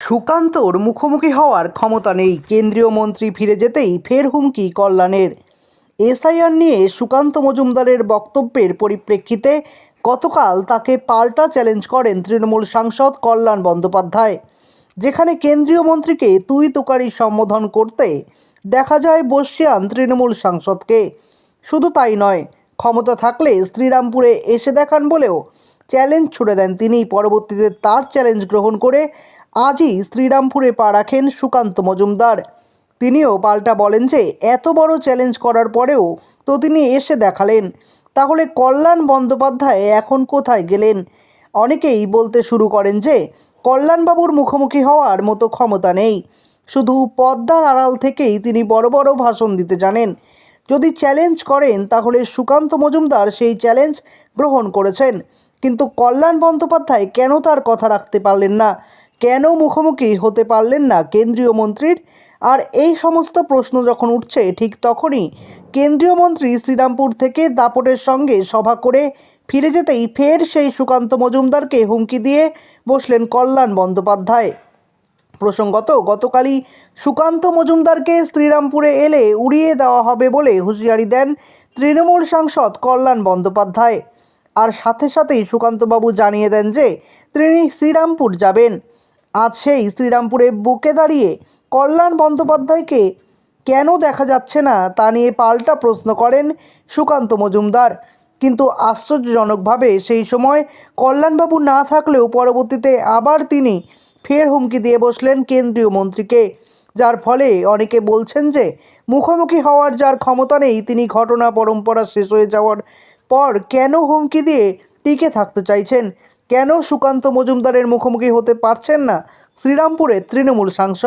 সুকান্তর মুখোমুখি হওয়ার ক্ষমতা নেই, কেন্দ্রীয় মন্ত্রী ফিরে যেতেই ফের হুমকি কল্যাণের। এসআইআর নিয়ে সুকান্ত মজুমদারের বক্তব্যের পরিপ্রেক্ষিতে গতকাল তাকে পাল্টা চ্যালেঞ্জ করেন তৃণমূল সাংসদ কল্যাণ বন্দ্যোপাধ্যায়, যেখানে কেন্দ্রীয় মন্ত্রীকে তুই তুকারি সম্বোধন করতে দেখা যায় বর্ষীয়ান তৃণমূল সাংসদকে। শুধু তাই নয়, ক্ষমতা থাকলে শ্রীরামপুরে এসে দেখান বলেও চ্যালেঞ্জ ছুড়ে দেন তিনি। পরবর্তীতে তার চ্যালেঞ্জ গ্রহণ করে আজই শ্রীরামপুরে পা রাখেন সুকান্ত মজুমদার। তিনিও পাল্টা বলেন যে এত বড় চ্যালেঞ্জ করার পরেও তো তিনি এসে দেখালেন, তাহলে কল্যাণ বন্দ্যোপাধ্যায় এখন কোথায় গেলেন? অনেকেই বলতে শুরু করেন যে কল্যাণবাবুর মুখোমুখি হওয়ার মতো ক্ষমতা নেই, শুধু পর্দার আড়াল থেকেই তিনি বড় বড় ভাষণ দিতে জানেন। যদি চ্যালেঞ্জ করেন তাহলে সুকান্ত মজুমদার সেই চ্যালেঞ্জ গ্রহণ করেছেন, কিন্তু কল্যাণ বন্দ্যোপাধ্যায় কেন তার কথা রাখতে পারলেন না? কেন মুখোমুখি হতে পারলেন না কেন্দ্রীয় মন্ত্রীর? আর এই সমস্ত প্রশ্ন যখন উঠছে, ঠিক তখনই কেন্দ্রীয় মন্ত্রী শ্রীরামপুর থেকে দাপটের সঙ্গে সভা করে ফিরে যেতেই ফের সেই সুকান্ত মজুমদারকে হুমকি দিয়ে বসলেন কল্যাণ বন্দ্যোপাধ্যায়। প্রসঙ্গত, গতকালই সুকান্ত মজুমদারকে শ্রীরামপুরে এলে উড়িয়ে দেওয়া হবে বলে হুঁশিয়ারি দেন তৃণমূল সাংসদ কল্যাণ বন্দ্যোপাধ্যায়। আর সাথে সাথেই সুকান্তবাবু জানিয়ে দেন যে তিনি শ্রীরামপুর যাবেন। আজ সেই শ্রীরামপুরে বুকে দাঁড়িয়ে কল্যাণ বন্দ্যোপাধ্যায়কে কেন দেখা যাচ্ছে না তা নিয়ে পাল্টা প্রশ্ন করেন সুকান্ত মজুমদার। কিন্তু আশ্চর্যজনকভাবে সেই সময় কল্যাণবাবু না থাকলেও পরবর্তীতে আবার তিনি ফের হুমকি দিয়ে বসলেন কেন্দ্রীয় মন্ত্রীকে, যার ফলে অনেকে বলছেন যে মুখোমুখি হওয়ার যার ক্ষমতা নেই, তিনি ঘটনা পরম্পরা শেষ হয়ে যাওয়ার পর কেন হুমকি দিয়ে টিকে থাকতে চাইছেন? কেন সুকান্ত মজুমদারের মুখোমুখি হতে পারছেন না শ্রীরামপুরের তৃণমূল সাংসদ?